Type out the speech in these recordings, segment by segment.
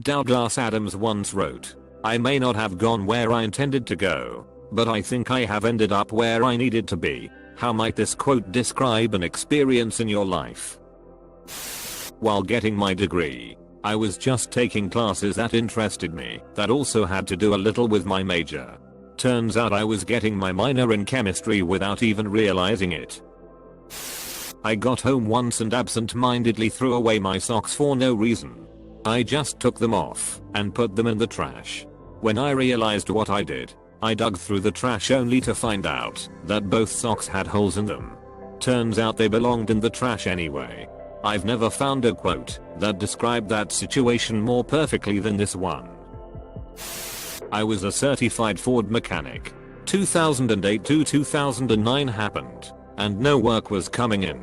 Douglas Adams once wrote, "I may not have gone where I intended to go, but I think I have ended up where I needed to be." How might this quote describe an experience in your life? While getting my degree, I was just taking classes that interested me that also had to do a little with my major. Turns out I was getting my minor in chemistry without even realizing it. I got home once and absent-mindedly threw away my socks for no reason. I just took them off and put them in the trash. When I realized what I did, I dug through the trash only to find out that both socks had holes in them. Turns out they belonged in the trash anyway. I've never found a quote that described that situation more perfectly than this one. I was a certified Ford mechanic. 2008 to 2009 happened, and no work was coming in.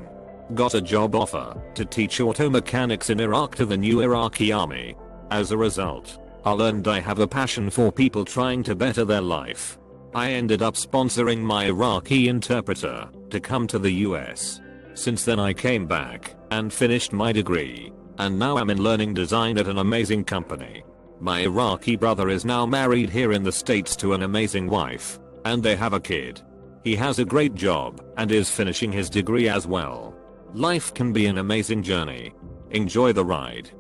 Got a job offer to teach auto mechanics in Iraq to the new Iraqi army. As a result, I learned I have a passion for people trying to better their life. I ended up sponsoring my Iraqi interpreter to come to the US. Since then I came back and finished my degree, and now I'm in learning design at an amazing company. My Iraqi brother is now married here in the States to an amazing wife, and they have a kid. He has a great job and is finishing his degree as well. Life can be an amazing journey. Enjoy the ride.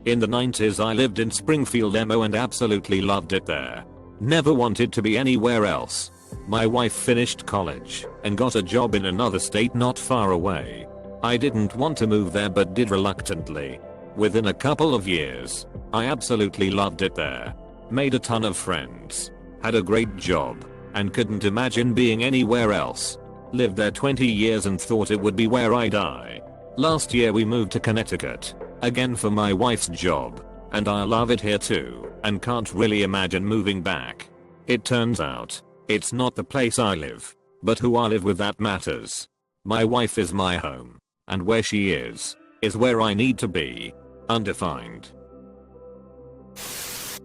In the 90s I lived in Springfield, MO, and absolutely loved it there. Never wanted to be anywhere else. My wife finished college and got a job in another state not far away. I didn't want to move there but did reluctantly. Within a couple of years, I absolutely loved it there. Made a ton of friends. Had a great job and couldn't imagine being anywhere else. Lived there 20 years and thought it would be where I die. Last year we moved to Connecticut. Again for my wife's job, and I love it here too, and can't really imagine moving back. It turns out, it's not the place I live, but who I live with that matters. My wife is my home, and where she is where I need to be. Undefined.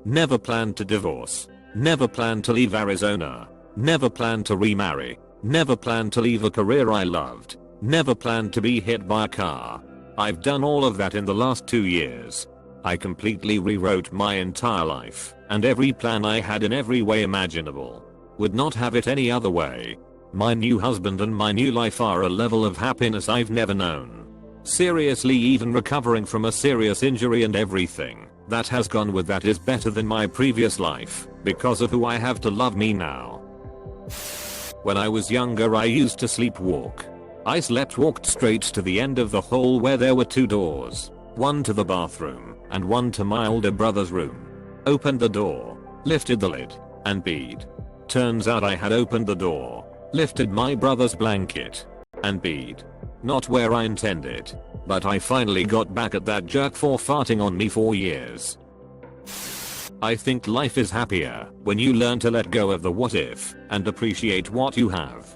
Never planned to divorce. Never planned to leave Arizona. Never planned to remarry. Never planned to leave a career I loved. Never planned to be hit by a car. I've done all of that in the last 2 years. I completely rewrote my entire life and every plan I had in every way imaginable. Would not have it any other way. My new husband and my new life are a level of happiness I've never known. Seriously, even recovering from a serious injury and everything that has gone with that is better than my previous life because of who I have to love me now. When I was younger I used to sleepwalk. I walked straight to the end of the hall where there were 2 doors, one to the bathroom and one to my older brother's room. Opened the door, lifted the lid, and peed. Turns out I had opened the door, lifted my brother's blanket, and peed. Not where I intended, but I finally got back at that jerk for farting on me for years. I think life is happier when you learn to let go of the what if and appreciate what you have.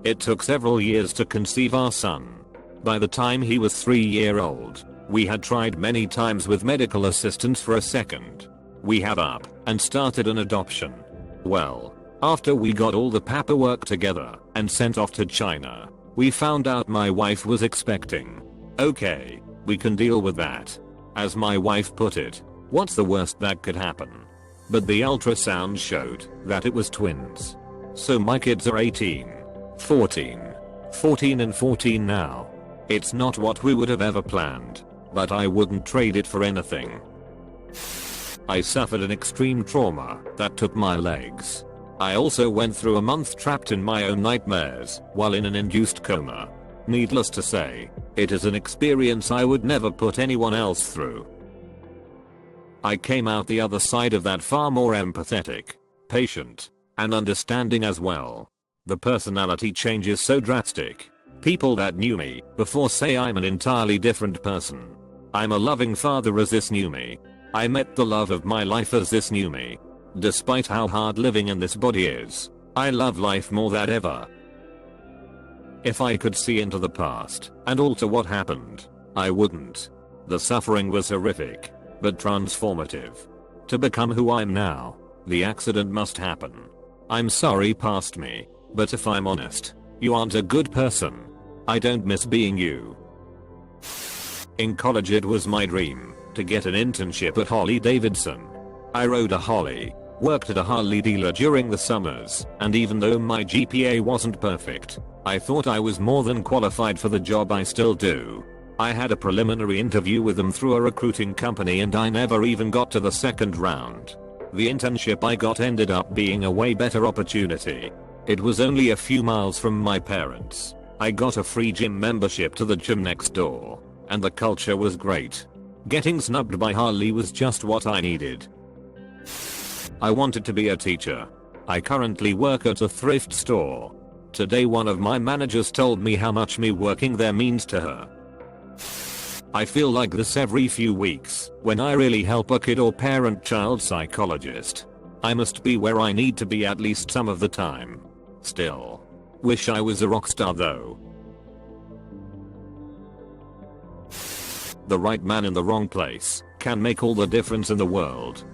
It took several years to conceive our son. By the time he was 3 years old, we had tried many times with medical assistance for a second. We had up and started an adoption. Well, after we got all the paperwork together and sent off to China, we found out my wife was expecting. Okay, we can deal with that. As my wife put it, what's the worst that could happen? But the ultrasound showed that it was twins. So my kids are 18. 14 and 14 now. It's not what we would have ever planned, but I wouldn't trade it for anything. I suffered an extreme trauma that took my legs. I also went through a month trapped in my own nightmares while in an induced coma. Needless to say, it is an experience I would never put anyone else through. I came out the other side of that far more empathetic, patient, and understanding as well. The personality change is so drastic. People that knew me before say I'm an entirely different person. I'm a loving father as this new me. I met the love of my life as this new me. Despite how hard living in this body is, I love life more than ever. If I could see into the past and alter what happened, I wouldn't. The suffering was horrific, but transformative. To become who I'm now, the accident must happen. I'm sorry past me, but if I'm honest, you aren't a good person. I don't miss being you. In college it was my dream to get an internship at Harley Davidson. I rode a Harley, worked at a Harley dealer during the summers, and even though my GPA wasn't perfect, I thought I was more than qualified for the job. I still do. I had a preliminary interview with them through a recruiting company and I never even got to the second round. The internship I got ended up being a way better opportunity. It was only a few miles from my parents. I got a free gym membership to the gym next door, and the culture was great. Getting snubbed by Harley was just what I needed. I wanted to be a teacher. I currently work at a thrift store. Today one of my managers told me how much me working there means to her. I feel like this every few weeks when I really help a kid or parent-child psychologist. I must be where I need to be at least some of the time. Still. Wish I was a rock star though. The right man in the wrong place can make all the difference in the world.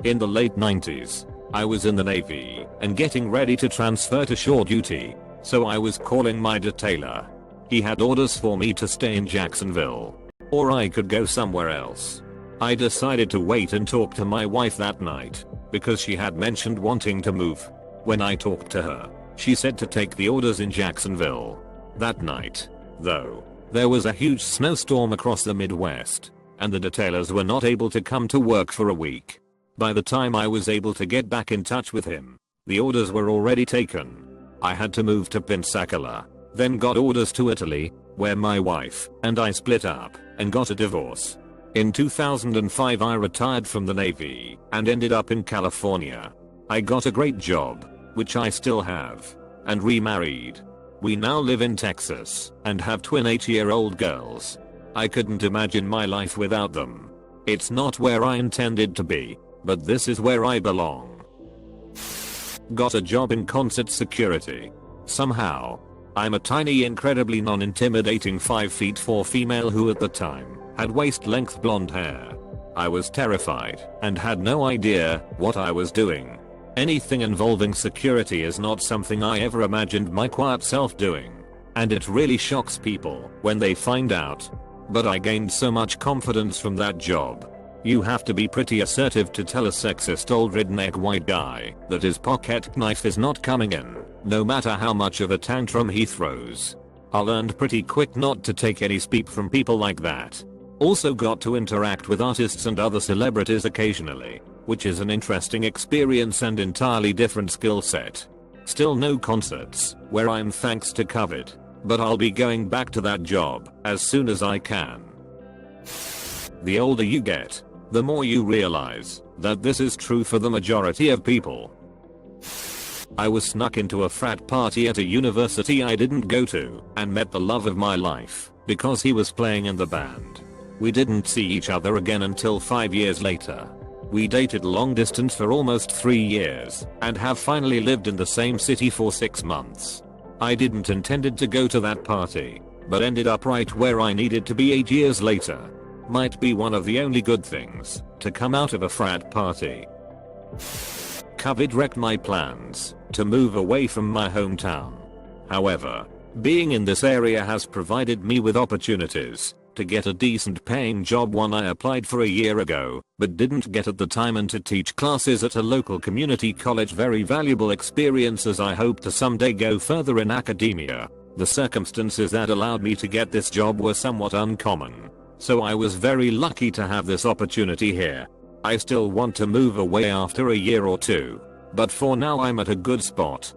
In the late 90s, I was in the Navy and getting ready to transfer to shore duty, so I was calling my detailer. He had orders for me to stay in Jacksonville, or I could go somewhere else. I decided to wait and talk to my wife that night, because she had mentioned wanting to move. When I talked to her, she said to take the orders in Jacksonville. That night, though, there was a huge snowstorm across the Midwest, and the detailers were not able to come to work for a week. By the time I was able to get back in touch with him, the orders were already taken. I had to move to Pensacola, then got orders to Italy, where my wife and I split up and got a divorce. In 2005 I retired from the Navy and ended up in California. I got a great job, which I still have, and remarried. We now live in Texas and have twin 8-year-old girls. I couldn't imagine my life without them. It's not where I intended to be, but this is where I belong. Got a job in concert security. Somehow. I'm a tiny, incredibly non-intimidating 5'4" female who at the time had waist-length blonde hair. I was terrified and had no idea what I was doing. Anything involving security is not something I ever imagined my quiet self doing, and it really shocks people when they find out. But I gained so much confidence from that job. You have to be pretty assertive to tell a sexist old redneck white guy that his pocket knife is not coming in, no matter how much of a tantrum he throws. I learned pretty quick not to take any speak from people like that. Also got to interact with artists and other celebrities occasionally, which is an interesting experience and entirely different skill set. Still no concerts, where I'm thanks to COVID, but I'll be going back to that job as soon as I can. The older you get, the more you realize that this is true for the majority of people. I was snuck into a frat party at a university I didn't go to and met the love of my life because he was playing in the band. We didn't see each other again until 5 years later. We dated long distance for almost 3 years and have finally lived in the same city for 6 months. I didn't intended to go to that party, but ended up right where I needed to be 8 years later. Might be one of the only good things to come out of a frat party. COVID wrecked my plans to move away from my hometown. However, being in this area has provided me with opportunities to get a decent paying job, one I applied for a year ago but didn't get at the time, and to teach classes at a local community college. Very valuable experience as I hope to someday go further in academia. The circumstances that allowed me to get this job were somewhat uncommon, so I was very lucky to have this opportunity here. I still want to move away after a year or two, but for now I'm at a good spot.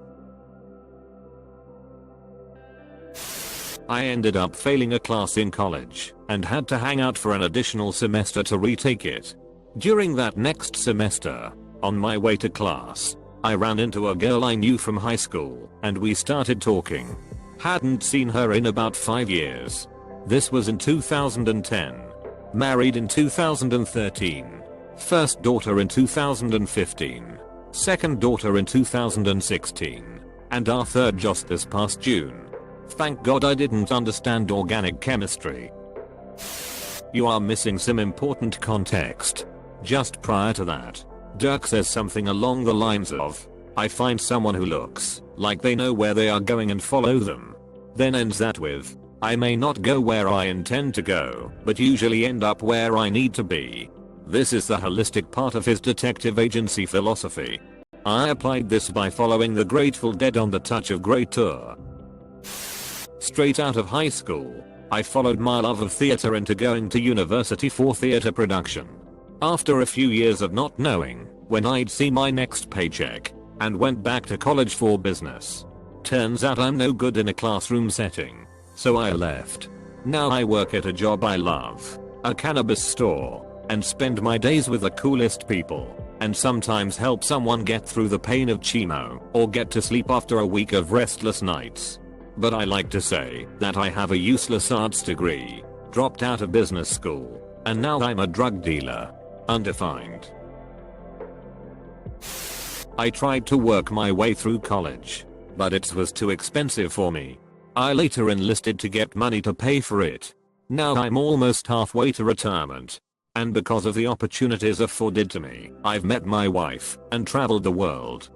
I ended up failing a class in college and had to hang out for an additional semester to retake it. During that next semester, on my way to class, I ran into a girl I knew from high school and we started talking. Hadn't seen her in about 5 years. This was in 2010. Married in 2013. First daughter in 2015. Second daughter in 2016. And our third just this past June. Thank God I didn't understand organic chemistry. You are missing some important context. Just prior to that, Dirk says something along the lines of, "I find someone who looks like they know where they are going and follow them." Then ends that with, I may not go where I intend to go, but usually end up where I need to be. This is the holistic part of his detective agency philosophy. I applied this by following the Grateful Dead on the Touch of Grey tour. Straight out of high school, I followed my love of theater into going to university for theater production. After a few years of not knowing when I'd see my next paycheck, and went back to college for business. Turns out I'm no good in a classroom setting, so I left. Now I work at a job I love, a cannabis store, and spend my days with the coolest people, and sometimes help someone get through the pain of chemo or get to sleep after a week of restless nights. But I like to say that I have a useless arts degree, dropped out of business school, and now I'm a drug dealer. Undefined. I tried to work my way through college, but it was too expensive for me. I later enlisted to get money to pay for it. Now I'm almost halfway to retirement. And because of the opportunities afforded to me, I've met my wife and traveled the world.